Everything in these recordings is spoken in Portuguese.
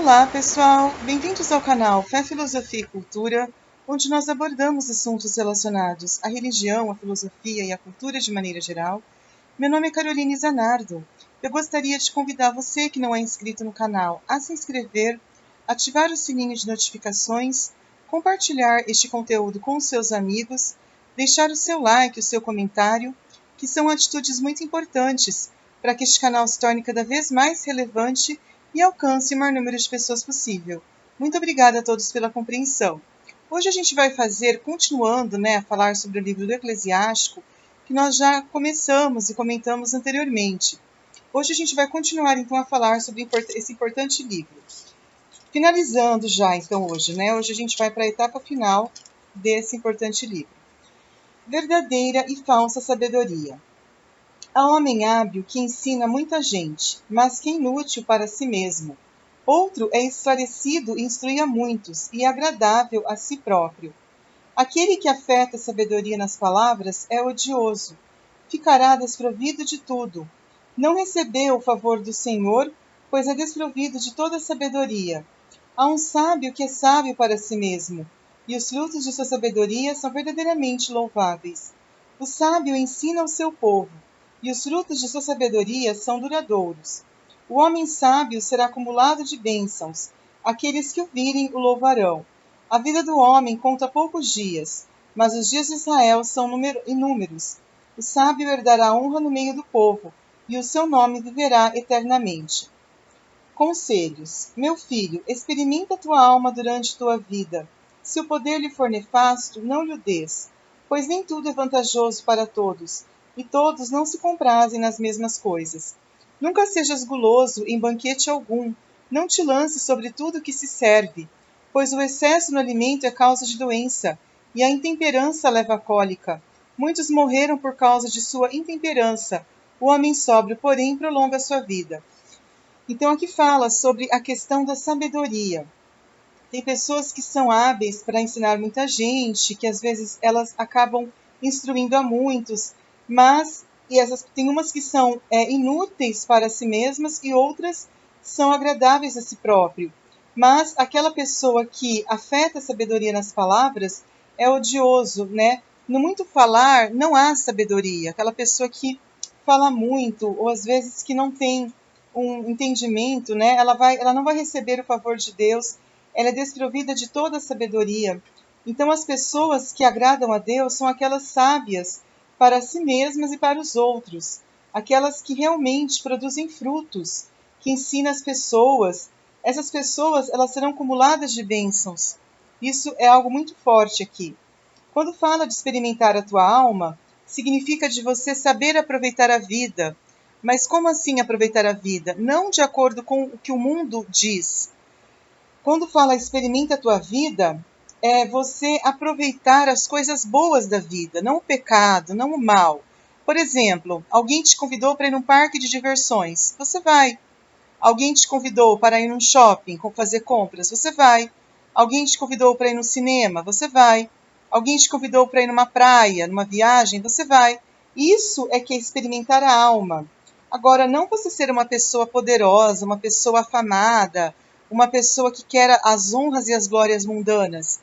Olá, pessoal! Bem-vindos ao canal Fé, Filosofia e Cultura, onde nós abordamos assuntos relacionados à religião, à filosofia e à cultura de maneira geral. Meu nome é Caroline Zanardo. Eu gostaria de convidar você que não é inscrito no canal a se inscrever, ativar o sininho de notificações, compartilhar este conteúdo com os seus amigos, deixar o seu like, o seu comentário, que são atitudes muito importantes para que este canal se torne cada vez mais relevante e alcance o maior número de pessoas possível. Muito obrigada a todos pela compreensão. Hoje a gente vai continuando, a falar sobre o livro do Eclesiástico, que nós já começamos e comentamos anteriormente. Hoje a gente vai continuar, então, a falar sobre esse importante livro. Finalizando já, então, hoje, Hoje a gente vai para a etapa final desse importante livro. Verdadeira e falsa sabedoria. Há homem hábil que ensina muita gente, mas que é inútil para si mesmo. Outro é esclarecido e instrui a muitos, e é agradável a si próprio. Aquele que afeta a sabedoria nas palavras é odioso. Ficará desprovido de tudo. Não recebeu o favor do Senhor, pois é desprovido de toda sabedoria. Há um sábio que é sábio para si mesmo, e os frutos de sua sabedoria são verdadeiramente louváveis. O sábio ensina ao seu povo, e os frutos de sua sabedoria são duradouros. O homem sábio será acumulado de bênçãos. Aqueles que o virem o louvarão. A vida do homem conta poucos dias, mas os dias de Israel são inúmeros. O sábio herdará a honra no meio do povo, e o seu nome viverá eternamente. Conselhos. Meu filho, experimenta tua alma durante tua vida. Se o poder lhe for nefasto, não lhe o des, pois nem tudo é vantajoso para todos, e todos não se comprazem nas mesmas coisas. Nunca sejas guloso em banquete algum, não te lances sobre tudo que se serve, pois o excesso no alimento é causa de doença, e a intemperança leva à cólica. Muitos morreram por causa de sua intemperança. O homem sóbrio, porém, prolonga sua vida. Então, aqui fala sobre a questão da sabedoria. Tem pessoas que são hábeis para ensinar muita gente, que às vezes elas acabam instruindo a muitos, mas tem umas que são inúteis para si mesmas e outras são agradáveis a si próprio. Mas aquela pessoa que afeta a sabedoria nas palavras é odioso, No muito falar não há sabedoria. Aquela pessoa que fala muito, ou às vezes que não tem um entendimento, ela não vai receber o favor de Deus, ela é desprovida de toda a sabedoria. Então, as pessoas que agradam a Deus são aquelas sábias para si mesmas e para os outros, aquelas que realmente produzem frutos, que ensinam as pessoas. Essas pessoas, elas serão acumuladas de bênçãos. Isso é algo muito forte aqui. Quando fala de experimentar a tua alma, significa de você saber aproveitar a vida. Mas como assim aproveitar a vida? Não de acordo com o que o mundo diz. Quando fala experimenta a tua vida, é você aproveitar as coisas boas da vida, não o pecado, não o mal. Por exemplo, alguém te convidou para ir num parque de diversões, você vai. Alguém te convidou para ir num shopping, fazer compras, você vai. Alguém te convidou para ir no cinema, você vai. Alguém te convidou para ir numa praia, numa viagem, você vai. Isso é que é experimentar a alma. Agora, não você ser uma pessoa poderosa, uma pessoa afamada, uma pessoa que quer as honras e as glórias mundanas.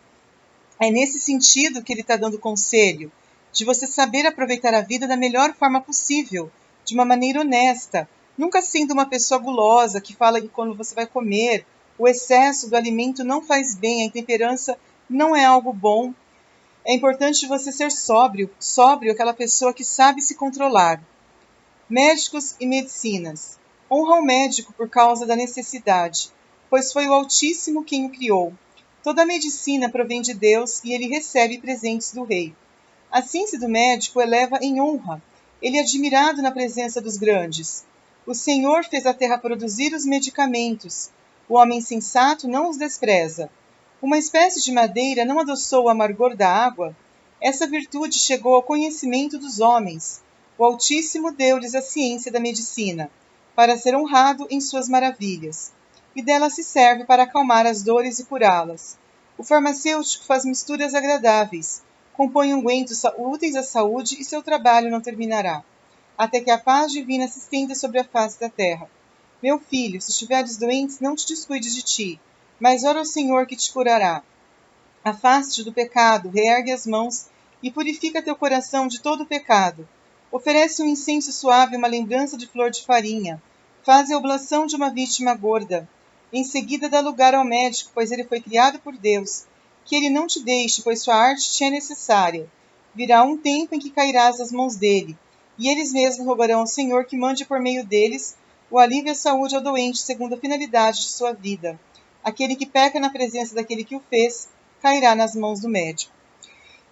É nesse sentido que ele está dando conselho, de você saber aproveitar a vida da melhor forma possível, de uma maneira honesta, nunca sendo uma pessoa gulosa que fala que quando você vai comer, o excesso do alimento não faz bem, a intemperança não é algo bom. É importante você ser sóbrio, aquela pessoa que sabe se controlar. Médicos e medicinas. Honra o médico por causa da necessidade, pois foi o Altíssimo quem o criou. Toda a medicina provém de Deus e ele recebe presentes do rei. A ciência do médico eleva em honra. Ele é admirado na presença dos grandes. O Senhor fez a terra produzir os medicamentos. O homem sensato não os despreza. Uma espécie de madeira não adoçou o amargor da água? Essa virtude chegou ao conhecimento dos homens. O Altíssimo deu-lhes a ciência da medicina, para ser honrado em suas maravilhas, e dela se serve para acalmar as dores e curá-las. O farmacêutico faz misturas agradáveis, compõe ungüentos úteis à saúde e seu trabalho não terminará, até que a paz divina se estenda sobre a face da terra. Meu filho, se estiveres doente, não te descuides de ti, mas ora ao Senhor que te curará. Afaste-te do pecado, reergue as mãos e purifica teu coração de todo o pecado. Oferece um incenso suave, uma lembrança de flor de farinha. Faz a oblação de uma vítima gorda. Em seguida dá lugar ao médico, pois ele foi criado por Deus. Que ele não te deixe, pois sua arte te é necessária. Virá um tempo em que cairás às mãos dele, e eles mesmos rogarão ao Senhor que mande por meio deles o alívio e a saúde ao doente, segundo a finalidade de sua vida. Aquele que peca na presença daquele que o fez, cairá nas mãos do médico.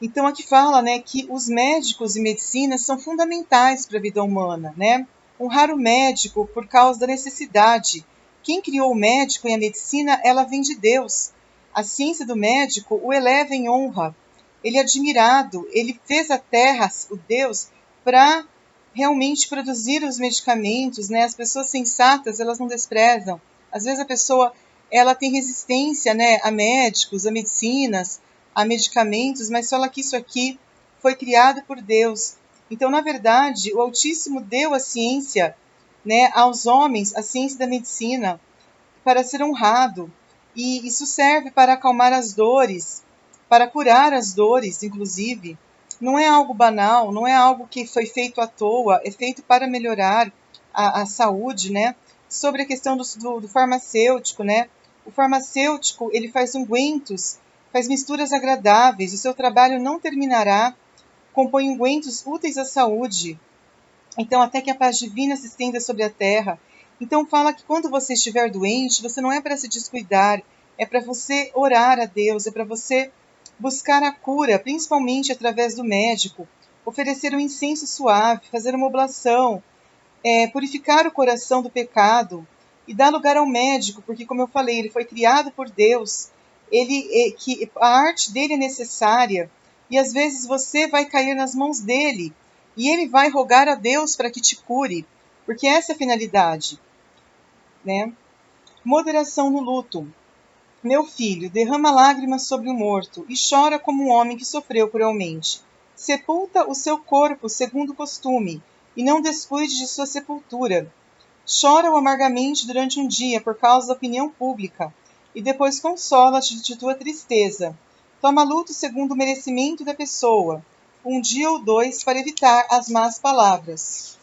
Então aqui fala, né, que os médicos e medicina são fundamentais para a vida humana, né? Honrar o médico por causa da necessidade. Quem criou o médico e a medicina, ela vem de Deus. A ciência do médico o eleva em honra. Ele é admirado, ele fez a terra, o Deus, para realmente produzir os medicamentos, né? As pessoas sensatas, elas não desprezam. Às vezes a pessoa, ela tem resistência, né, a médicos, a medicinas, a medicamentos, mas fala que isso aqui foi criado por Deus. Então, na verdade, o Altíssimo deu a ciência, né, aos homens, a ciência da medicina, para ser honrado. E isso serve para acalmar as dores, para curar as dores, inclusive. Não é algo banal, não é algo que foi feito à toa, é feito para melhorar a saúde, né? Sobre a questão do farmacêutico, né? O farmacêutico, ele faz ungüentos, faz misturas agradáveis, o seu trabalho não terminará, compõe ungüentos úteis à saúde, então até que a paz divina se estenda sobre a terra. Então fala que quando você estiver doente, você não é para se descuidar, é para você orar a Deus, é para você buscar a cura, principalmente através do médico, oferecer um incenso suave, fazer uma oblação, purificar o coração do pecado e dar lugar ao médico, porque como eu falei, ele foi criado por Deus, que a arte dele é necessária e às vezes você vai cair nas mãos dele e ele vai rogar a Deus para que te cure, porque essa é a finalidade, né? Moderação no luto. Meu filho, derrama lágrimas sobre o morto e chora como um homem que sofreu cruelmente. Sepulta o seu corpo segundo o costume e não descuide de sua sepultura. Chora-o amargamente durante um dia por causa da opinião pública, e depois consola-te de tua tristeza. Toma luto segundo o merecimento da pessoa, um dia ou dois para evitar as más palavras.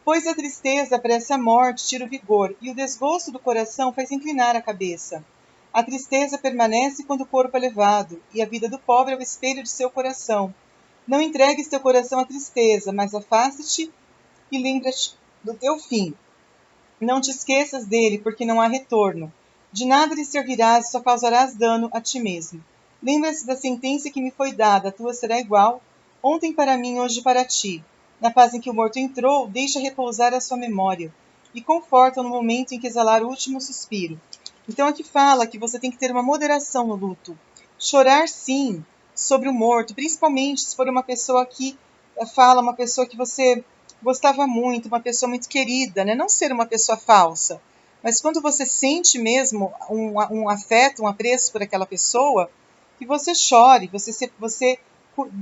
Pois a tristeza apressa a morte, tira o vigor, e o desgosto do coração faz inclinar a cabeça. A tristeza permanece quando o corpo é levado, e a vida do pobre é o espelho de seu coração. Não entregues teu coração à tristeza, mas afaste-te e lembra-te do teu fim. Não te esqueças dele, porque não há retorno. De nada lhe servirás, só causarás dano a ti mesmo. Lembra-se da sentença que me foi dada, a tua será igual, ontem para mim, hoje para ti. Na paz em que o morto entrou, deixa repousar a sua memória, e conforta no momento em que exalar o último suspiro. Então aqui fala que você tem que ter uma moderação no luto. Chorar sim, sobre o morto, principalmente se for uma pessoa que fala, uma pessoa que você gostava muito, uma pessoa muito querida, né? Não ser uma pessoa falsa, mas quando você sente mesmo um afeto, um apreço por aquela pessoa, que você chore, você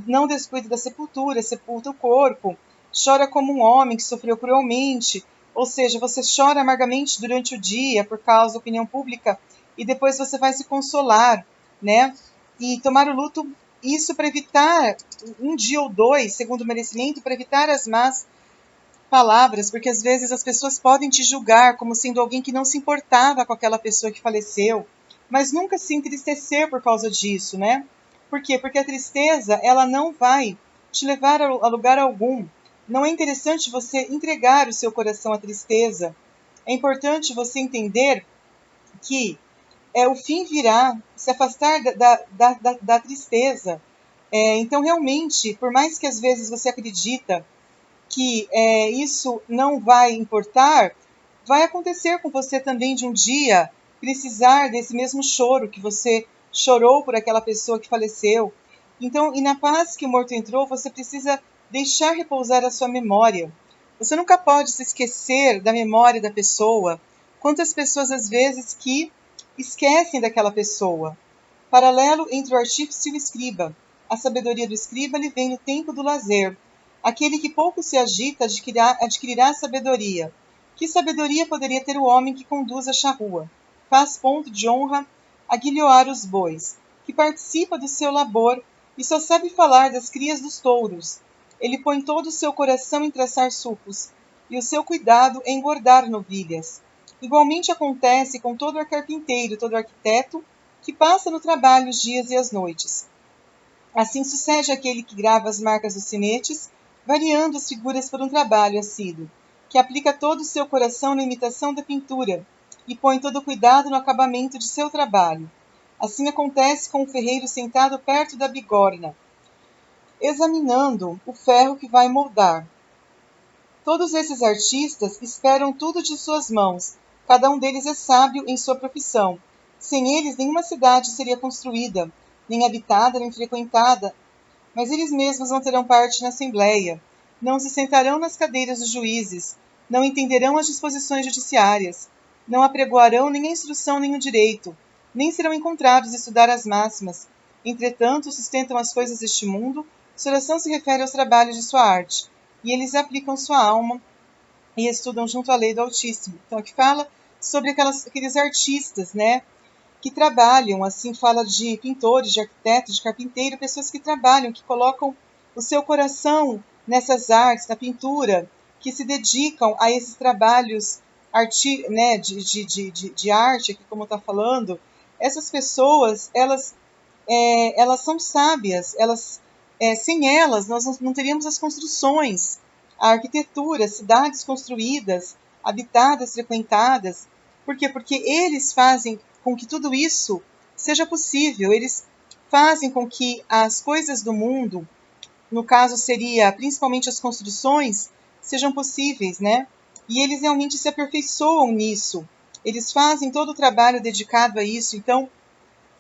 não descuide da sepultura, sepulta o corpo, chora como um homem que sofreu cruelmente, ou seja, você chora amargamente durante o dia por causa da opinião pública e depois você vai se consolar, né? E tomar o luto, isso para evitar um dia ou dois, segundo o merecimento, para evitar as más palavras, porque às vezes as pessoas podem te julgar como sendo alguém que não se importava com aquela pessoa que faleceu, mas nunca se entristecer por causa disso, né? Por quê? Porque a tristeza, ela não vai te levar a lugar algum. Não é interessante você entregar o seu coração à tristeza. É importante você entender que o fim virá, se afastar da tristeza. Então, realmente, por mais que às vezes você acredita que isso não vai importar, vai acontecer com você também de um dia precisar desse mesmo choro que você chorou por aquela pessoa que faleceu. Então, e na paz que o morto entrou, você precisa deixar repousar a sua memória. Você nunca pode se esquecer da memória da pessoa. Quantas pessoas, às vezes, que esquecem daquela pessoa. Paralelo entre o artífice e o escriba. A sabedoria do escriba lhe vem no tempo do lazer. Aquele que pouco se agita adquirirá sabedoria. Que sabedoria poderia ter o homem que conduz a charrua, faz ponto de honra a guilhoar os bois, que participa do seu labor e só sabe falar das crias dos touros? Ele põe todo o seu coração em traçar sulcos, e o seu cuidado em engordar novilhas. Igualmente acontece com todo carpinteiro, todo arquiteto, que passa no trabalho os dias e as noites. Assim sucede àquele que grava as marcas dos sinetes, variando as figuras por um trabalho assíduo, que aplica todo o seu coração na imitação da pintura, e põe todo o cuidado no acabamento de seu trabalho. Assim acontece com o ferreiro sentado perto da bigorna, examinando o ferro que vai moldar. Todos esses artistas esperam tudo de suas mãos, cada um deles é sábio em sua profissão. Sem eles, nenhuma cidade seria construída, nem habitada, nem frequentada, mas eles mesmos não terão parte na Assembleia, não se sentarão nas cadeiras dos juízes, não entenderão as disposições judiciárias, não apregoarão nem a instrução nem o direito, nem serão encontrados a estudar as máximas. Entretanto, sustentam as coisas deste mundo, sua oração se refere aos trabalhos de sua arte, e eles aplicam sua alma e estudam junto à lei do Altíssimo. Então, aqui fala sobre aqueles artistas, né, que trabalham, assim fala de pintores, de arquitetos, de carpinteiro, pessoas que trabalham, que colocam o seu coração nessas artes, na pintura, que se dedicam a esses trabalhos né, de arte, aqui como está falando. Essas pessoas, elas são sábias, sem elas nós não teríamos as construções, a arquitetura, cidades construídas, habitadas, frequentadas. Por quê? Porque eles fazem com que tudo isso seja possível, eles fazem com que as coisas do mundo, no caso seria principalmente as construções, sejam possíveis, né? E eles realmente se aperfeiçoam nisso, eles fazem todo o trabalho dedicado a isso. Então,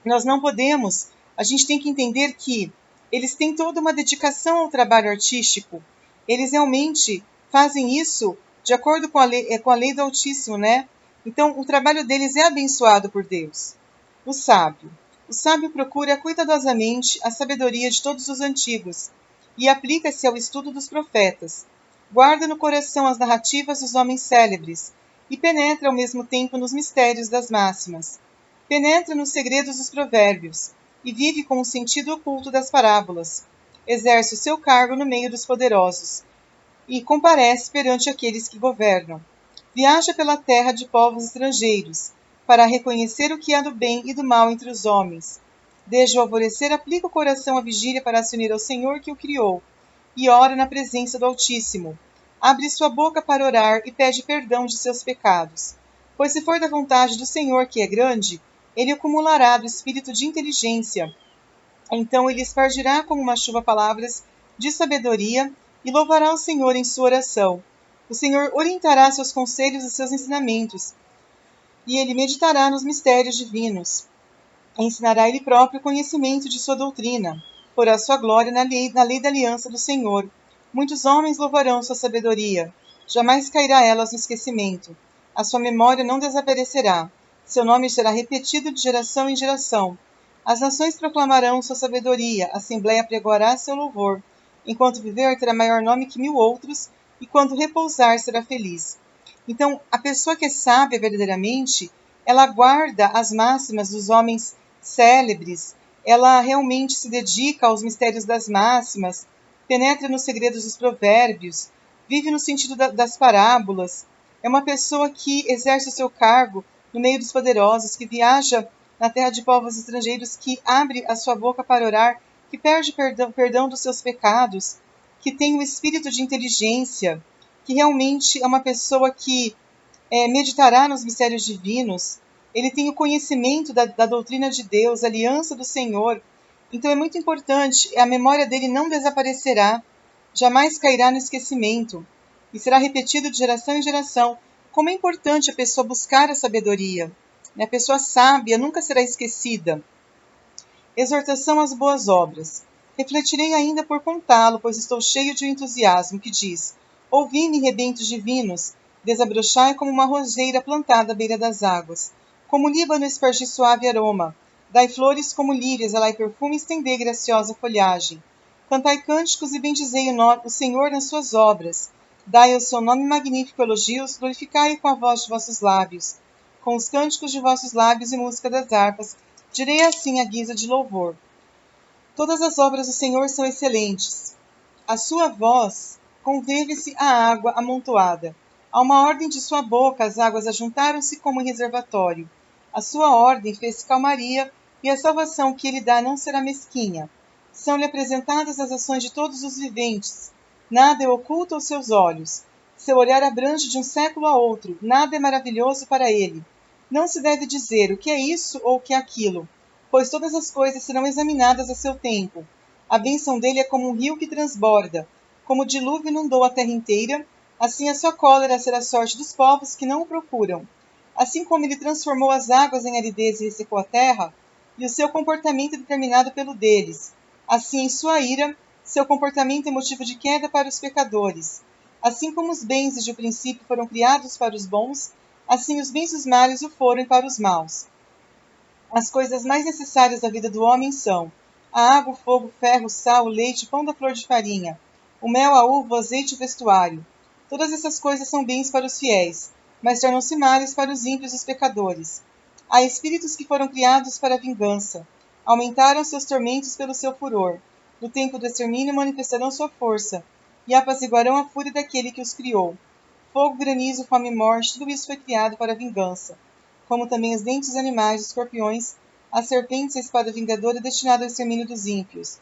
nós não podemos, a gente tem que entender que eles têm toda uma dedicação ao trabalho artístico, eles realmente fazem isso de acordo com a lei do Altíssimo, né? Então, o trabalho deles é abençoado por Deus. O sábio procura cuidadosamente a sabedoria de todos os antigos e aplica-se ao estudo dos profetas. Guarda no coração as narrativas dos homens célebres e penetra ao mesmo tempo nos mistérios das máximas. Penetra nos segredos dos provérbios e vive com o sentido oculto das parábolas. Exerce o seu cargo no meio dos poderosos e comparece perante aqueles que governam. Viaja pela terra de povos estrangeiros, para reconhecer o que há do bem e do mal entre os homens. Desde o alvorecer aplica o coração à vigília para se unir ao Senhor que o criou, e ora na presença do Altíssimo. Abre sua boca para orar e pede perdão de seus pecados. Pois se for da vontade do Senhor que é grande, ele acumulará do espírito de inteligência. Então ele espargirá como uma chuva palavras de sabedoria e louvará o Senhor em sua oração. O Senhor orientará seus conselhos e seus ensinamentos, e ele meditará nos mistérios divinos. Ensinará ele próprio o conhecimento de sua doutrina, porá sua glória na lei da aliança do Senhor. Muitos homens louvarão sua sabedoria, jamais cairá elas no esquecimento. A sua memória não desaparecerá, seu nome será repetido de geração em geração. As nações proclamarão sua sabedoria, a assembleia pregoará seu louvor. Enquanto viver, terá maior nome que 1000 outros, e quando repousar, será feliz. Então, a pessoa que é sábia verdadeiramente, ela guarda as máximas dos homens célebres, ela realmente se dedica aos mistérios das máximas, penetra nos segredos dos provérbios, vive no sentido das parábolas. É uma pessoa que exerce o seu cargo no meio dos poderosos, que viaja na terra de povos estrangeiros, que abre a sua boca para orar, que pede perdão dos seus pecados, que tem um espírito de inteligência, que realmente é uma pessoa que meditará nos mistérios divinos. Ele tem o conhecimento da doutrina de Deus, a aliança do Senhor. Então é muito importante, a memória dele não desaparecerá, jamais cairá no esquecimento, e será repetido de geração em geração. Como é importante a pessoa buscar a sabedoria. A pessoa sábia nunca será esquecida. Exortação às boas obras. Refletirei ainda por contá-lo, pois estou cheio de um entusiasmo que diz: ouvi-me, rebentos divinos, desabrochai como uma roseira plantada à beira das águas. Como o Líbano espargi suave aroma, dai flores como lírias, alai perfume e estendei graciosa folhagem. Cantai cânticos e bendizei o Senhor nas suas obras. Dai ao seu nome magnífico elogios, glorificai-o com a voz de vossos lábios, com os cânticos de vossos lábios e música das harpas. Direi assim à guisa de louvor. Todas as obras do Senhor são excelentes. A sua voz conveve-se à água amontoada. A uma ordem de sua boca, as águas ajuntaram-se como em reservatório. A sua ordem fez calmaria, e a salvação que ele dá não será mesquinha. São-lhe apresentadas as ações de todos os viventes. Nada é oculto aos seus olhos. Seu olhar abrange de um século a outro. Nada é maravilhoso para ele. Não se deve dizer o que é isso ou o que é aquilo, pois todas as coisas serão examinadas a seu tempo. A bênção dele é como um rio que transborda. Como o dilúvio inundou a terra inteira, assim a sua cólera será a sorte dos povos que não o procuram. Assim como ele transformou as águas em aridez e ressecou a terra, e o seu comportamento é determinado pelo deles. Assim, em sua ira, seu comportamento é motivo de queda para os pecadores. Assim como os bens desde o princípio foram criados para os bons, assim os bens dos males o foram para os maus. As coisas mais necessárias da vida do homem são a água, o fogo, o ferro, o sal, o leite, o pão da flor de farinha, o mel, a uva, o azeite e o vestuário. Todas essas coisas são bens para os fiéis, mas tornam-se males para os ímpios e os pecadores. Há espíritos que foram criados para a vingança. Aumentaram seus tormentos pelo seu furor. No tempo do extermínio manifestarão sua força, e apaziguarão a fúria daquele que os criou. Fogo, granizo, fome e morte, tudo isso foi criado para a vingança, como também os dentes dos animais, os escorpiões, as serpentes e a espada vingadora destinada ao extermínio dos ímpios.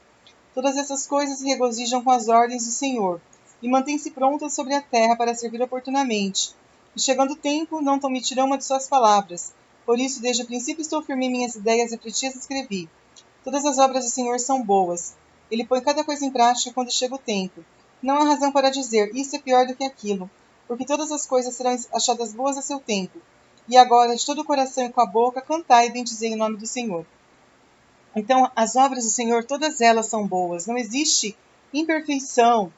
Todas essas coisas se regozijam com as ordens do Senhor, e mantêm-se prontas sobre a terra para servir oportunamente. E chegando o tempo, não omitirão uma de suas palavras. Por isso, desde o princípio estou firme em minhas ideias, refleti e escrevi. Todas as obras do Senhor são boas. Ele põe cada coisa em prática quando chega o tempo. Não há razão para dizer, isso é pior do que aquilo, porque todas as coisas serão achadas boas a seu tempo. E agora, de todo o coração e com a boca, cantai e bendizei o nome do Senhor. Então, as obras do Senhor, todas elas são boas. Não existe imperfeição.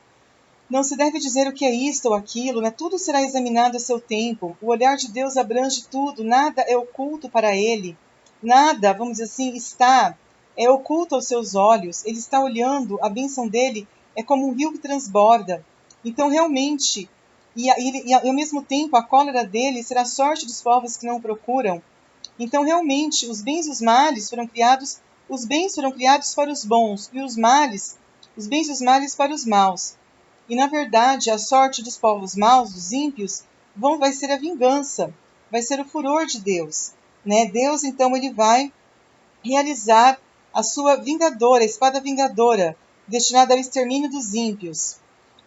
Não se deve dizer o que é isto ou aquilo, né? Tudo será examinado a seu tempo. O olhar de Deus abrange tudo, nada é oculto para ele. Nada, vamos dizer assim, é oculto aos seus olhos. Ele está olhando, a bênção dele é como um rio que transborda. Então, realmente, e ao mesmo tempo, a cólera dele será a sorte dos povos que não o procuram. Então, realmente, os bens foram criados para os bons, e os bens dos males para os maus. E, na verdade, a sorte dos povos maus, dos ímpios, vai ser a vingança, vai ser o furor de Deus. Né? Deus, então, ele vai realizar a sua vingadora, a espada vingadora, destinada ao extermínio dos ímpios.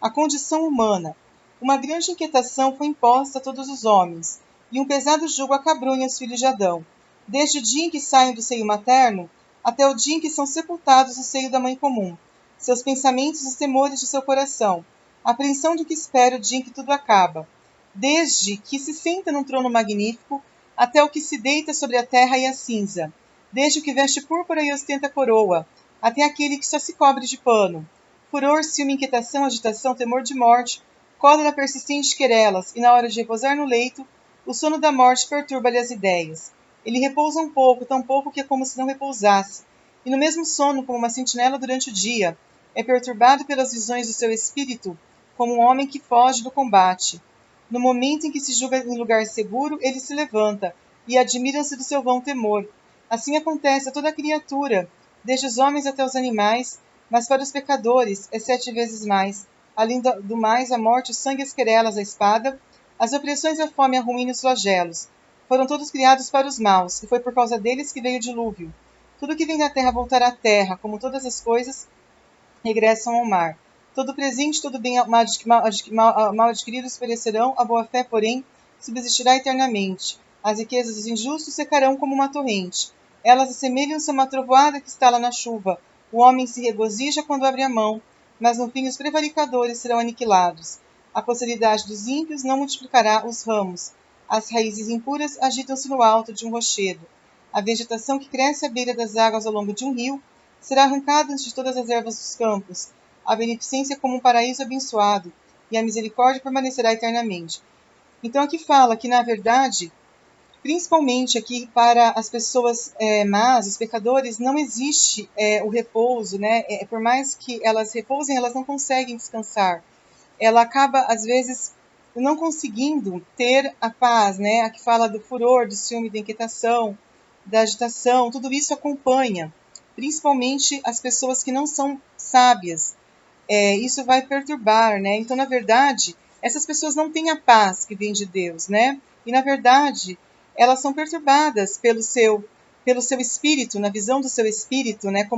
A condição humana. Uma grande inquietação foi imposta a todos os homens, e um pesado jugo acabrunha os filhos de Adão, desde o dia em que saem do seio materno, até o dia em que são sepultados no seio da mãe comum. Seus pensamentos, os temores de seu coração, a apreensão do que espera o dia em que tudo acaba, desde que se senta num trono magnífico, até o que se deita sobre a terra e a cinza, desde o que veste púrpura e ostenta coroa, até aquele que só se cobre de pano. Furor, ciúme, inquietação, agitação, temor de morte, cólera persistente, querelas, e na hora de repousar no leito, o sono da morte perturba-lhe as ideias. Ele repousa um pouco, tão pouco que é como se não repousasse, e no mesmo sono, como uma sentinela durante o dia, é perturbado pelas visões do seu espírito, como um homem que foge do combate. No momento em que se julga em lugar seguro, ele se levanta, e admira-se do seu vão temor. Assim acontece a toda criatura, desde os homens até os animais, mas para os pecadores é 7 vezes mais. Além do mais, a morte, o sangue, as querelas, a espada, as opressões, a fome, a ruína e os flagelos. Foram todos criados para os maus, e foi por causa deles que veio o dilúvio. Tudo que vem da terra voltará à terra, como todas as coisas regressam ao mar. Todo presente, todo bem mal adquiridos perecerão, a boa-fé, porém, subsistirá eternamente. As riquezas dos injustos secarão como uma torrente. Elas assemelham-se a uma trovoada que estala na chuva. O homem se regozija quando abre a mão, mas no fim os prevaricadores serão aniquilados. A posteridade dos ímpios não multiplicará os ramos. As raízes impuras agitam-se no alto de um rochedo. A vegetação que cresce à beira das águas ao longo de um rio será arrancada antes de todas as ervas dos campos. A beneficência é como um paraíso abençoado, e a misericórdia permanecerá eternamente. Então aqui fala que, na verdade, principalmente aqui para as pessoas más, os pecadores, não existe o repouso, né? Por mais que elas repousem, elas não conseguem descansar. ela acaba, às vezes, não conseguindo ter a paz, né? A que fala do furor, do ciúme, da inquietação, da agitação, tudo isso acompanha, principalmente as pessoas que não são sábias. Isso vai perturbar, né? Então, na verdade, essas pessoas não têm a paz que vem de Deus, né? E, na verdade, elas são perturbadas pelo seu espírito, na visão do seu espírito, né?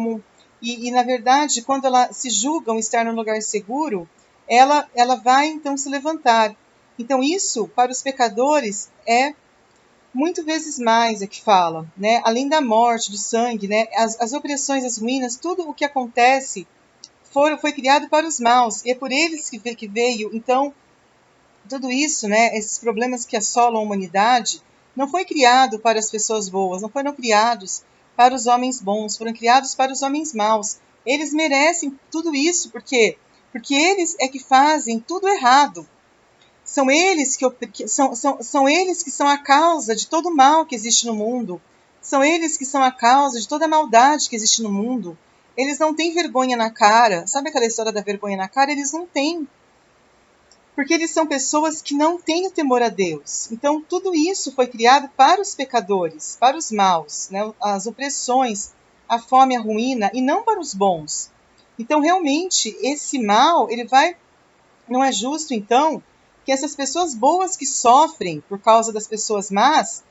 Na verdade, quando elas se julgam estar num lugar seguro, ela vai, então, se levantar. Então, isso, para os pecadores, é muito vezes mais que fala, né? Além da morte, do sangue, né? As opressões, as ruínas, tudo o que acontece foi criado para os maus, e é por eles que veio. Então, tudo isso, né, esses problemas que assolam a humanidade, não foi criado para as pessoas boas, não foram criados para os homens bons, foram criados para os homens maus. Eles merecem tudo isso, por quê? Porque eles é que fazem tudo errado. São eles são eles que são a causa de todo o mal que existe no mundo. São eles que são a causa de toda a maldade que existe no mundo. Eles não têm vergonha na cara. Sabe aquela história da vergonha na cara? Eles não têm. Porque eles são pessoas que não têm o temor a Deus. Então, tudo isso foi criado para os pecadores, para os maus, né? As opressões, a fome, a ruína, e não para os bons. Então, realmente, esse mal, ele vai. Não é justo, então, que essas pessoas boas que sofrem por causa das pessoas más,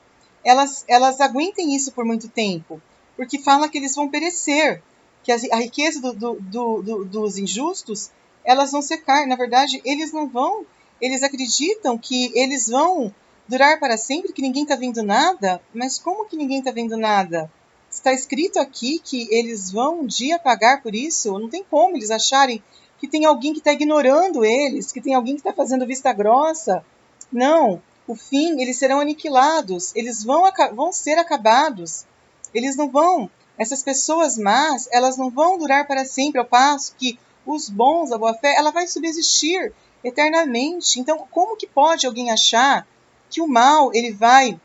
elas aguentem isso por muito tempo, porque fala que eles vão perecer, que a riqueza dos injustos, elas vão secar. Na verdade, eles não vão, eles acreditam que eles vão durar para sempre, que ninguém está vendo nada, mas como que ninguém está vendo nada? Está escrito aqui que eles vão um dia pagar por isso? Não tem como eles acharem que tem alguém que está ignorando eles, que tem alguém que está fazendo vista grossa. Não, o fim, eles serão aniquilados, eles vão ser acabados. Eles não vão, essas pessoas más, elas não vão durar para sempre, ao passo que os bons, a boa-fé, ela vai subsistir eternamente. Então, como que pode alguém achar que o mal, ele vai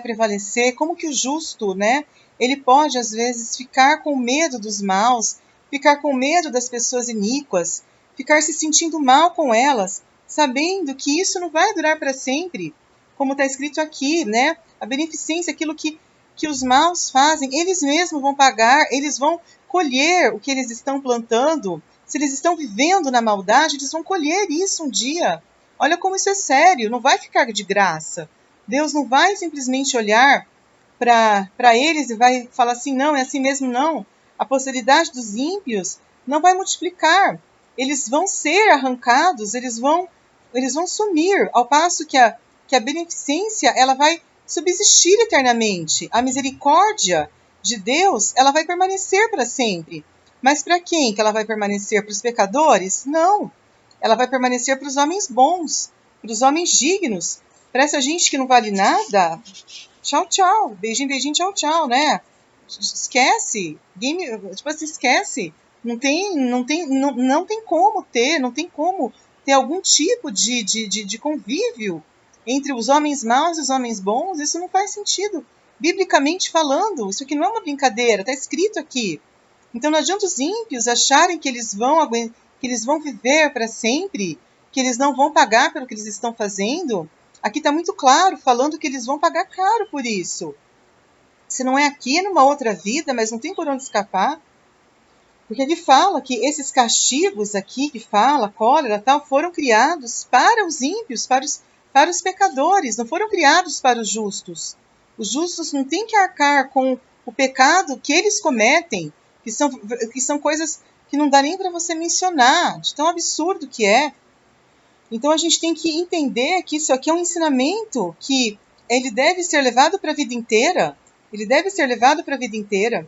prevalecer? Como que o justo, né, ele pode, às vezes, ficar com medo dos maus, ficar com medo das pessoas iníquas, ficar se sentindo mal com elas, sabendo que isso não vai durar para sempre, como está escrito aqui, né? A beneficência, aquilo que os maus fazem, eles mesmos vão pagar, eles vão colher o que eles estão plantando. Se eles estão vivendo na maldade, eles vão colher isso um dia. Olha como isso é sério, não vai ficar de graça. Deus não vai simplesmente olhar para eles e vai falar assim, não, é assim mesmo, não. A posteridade dos ímpios não vai multiplicar. Eles vão ser arrancados, eles vão sumir, ao passo que a beneficência ela vai subsistir eternamente. A misericórdia de Deus ela vai permanecer para sempre. Mas para quem que ela vai permanecer? Para os pecadores? Não. Ela vai permanecer para os homens bons, para os homens dignos. Para essa gente que não vale nada, tchau, tchau. Beijinho, beijinho, tchau, tchau, né? Esquece. Game, tipo assim, esquece. Não tem como ter, não tem como ter algum tipo de convívio entre os homens maus e os homens bons. Isso não faz sentido. Biblicamente falando, isso aqui não é uma brincadeira, está escrito aqui. Então não adianta os ímpios acharem que eles vão viver para sempre, que eles não vão pagar pelo que eles estão fazendo. Aqui está muito claro, falando que eles vão pagar caro por isso. Se não é aqui, é numa outra vida, mas não tem por onde escapar. Porque ele fala que esses castigos aqui, que fala, cólera, tal, foram criados para os ímpios, para os pecadores, não foram criados para os justos. Os justos não têm que arcar com o pecado que eles cometem, que são coisas que não dá nem para você mencionar, de tão absurdo que é. Então a gente tem que entender que isso aqui é um ensinamento que ele deve ser levado para a vida inteira. Ele deve ser levado para a vida inteira.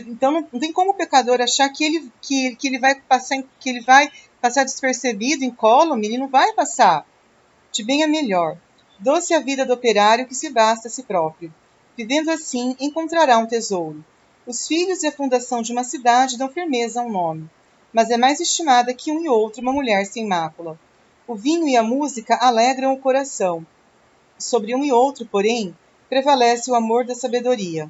Então não tem como o pecador achar que ele vai passar despercebido, incólume. Ele não vai passar. De bem a melhor. Doce a vida do operário que se basta a si próprio. Vivendo assim, encontrará um tesouro. Os filhos e a fundação de uma cidade dão firmeza a um nome, mas é mais estimada que um e outro uma mulher sem mácula. O vinho e a música alegram o coração. Sobre um e outro, porém, prevalece o amor da sabedoria.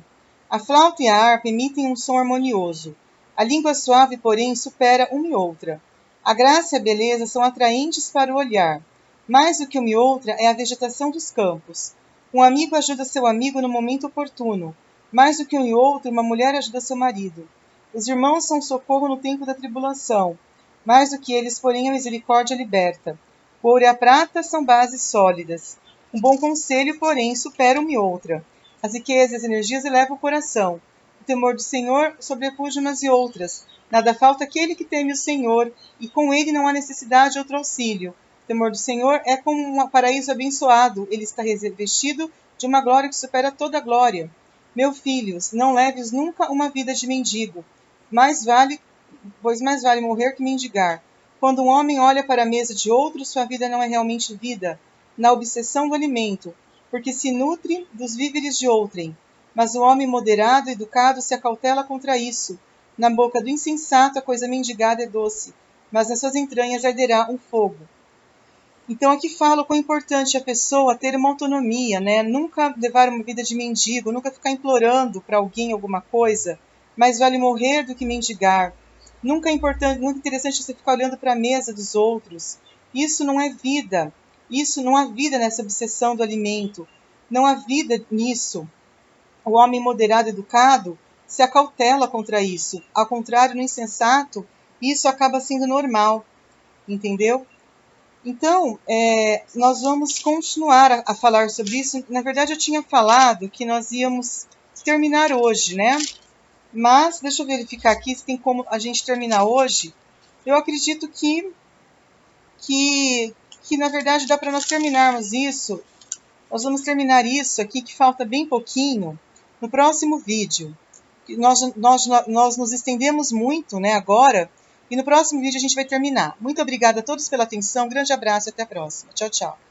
A flauta e a harpa emitem um som harmonioso. A língua suave, porém, supera uma e outra. A graça e a beleza são atraentes para o olhar. Mais do que uma e outra é a vegetação dos campos. Um amigo ajuda seu amigo no momento oportuno. Mais do que um e outro, uma mulher ajuda seu marido. Os irmãos são socorro no tempo da tribulação. Mais do que eles, porém, a misericórdia liberta. O ouro e a prata são bases sólidas. Um bom conselho, porém, supera uma e outra. As riquezas e as energias elevam o coração. O temor do Senhor sobrepuja umas e outras. Nada falta aquele que teme o Senhor, e com ele não há necessidade de outro auxílio. O temor do Senhor é como um paraíso abençoado. Ele está revestido de uma glória que supera toda a glória. Meus filhos, não leves nunca uma vida de mendigo. Pois mais vale morrer que mendigar. Quando um homem olha para a mesa de outro, sua vida não é realmente vida, na obsessão do alimento, porque se nutre dos víveres de outrem. Mas o homem moderado e educado se acautela contra isso. Na boca do insensato a coisa mendigada é doce, mas nas suas entranhas arderá um fogo. Então aqui fala o quão importante a pessoa ter uma autonomia, né? Nunca levar uma vida de mendigo, nunca ficar implorando para alguém alguma coisa, mas vale morrer do que mendigar. Nunca é importante, muito interessante você ficar olhando para a mesa dos outros. Isso não é vida. Isso não há vida nessa obsessão do alimento. Não há vida nisso. O homem moderado e educado se acautela contra isso. Ao contrário, no insensato, isso acaba sendo normal, entendeu? Então, nós vamos continuar a falar sobre isso. Na verdade, eu tinha falado que nós íamos terminar hoje, né? Mas, deixa eu verificar aqui se tem como a gente terminar hoje. Eu acredito que na verdade, dá para nós terminarmos isso. Nós vamos terminar isso aqui, que falta bem pouquinho, no próximo vídeo. Nós nos estendemos muito, né, agora, e no próximo vídeo a gente vai terminar. Muito obrigada a todos pela atenção, grande abraço e até a próxima. Tchau, tchau.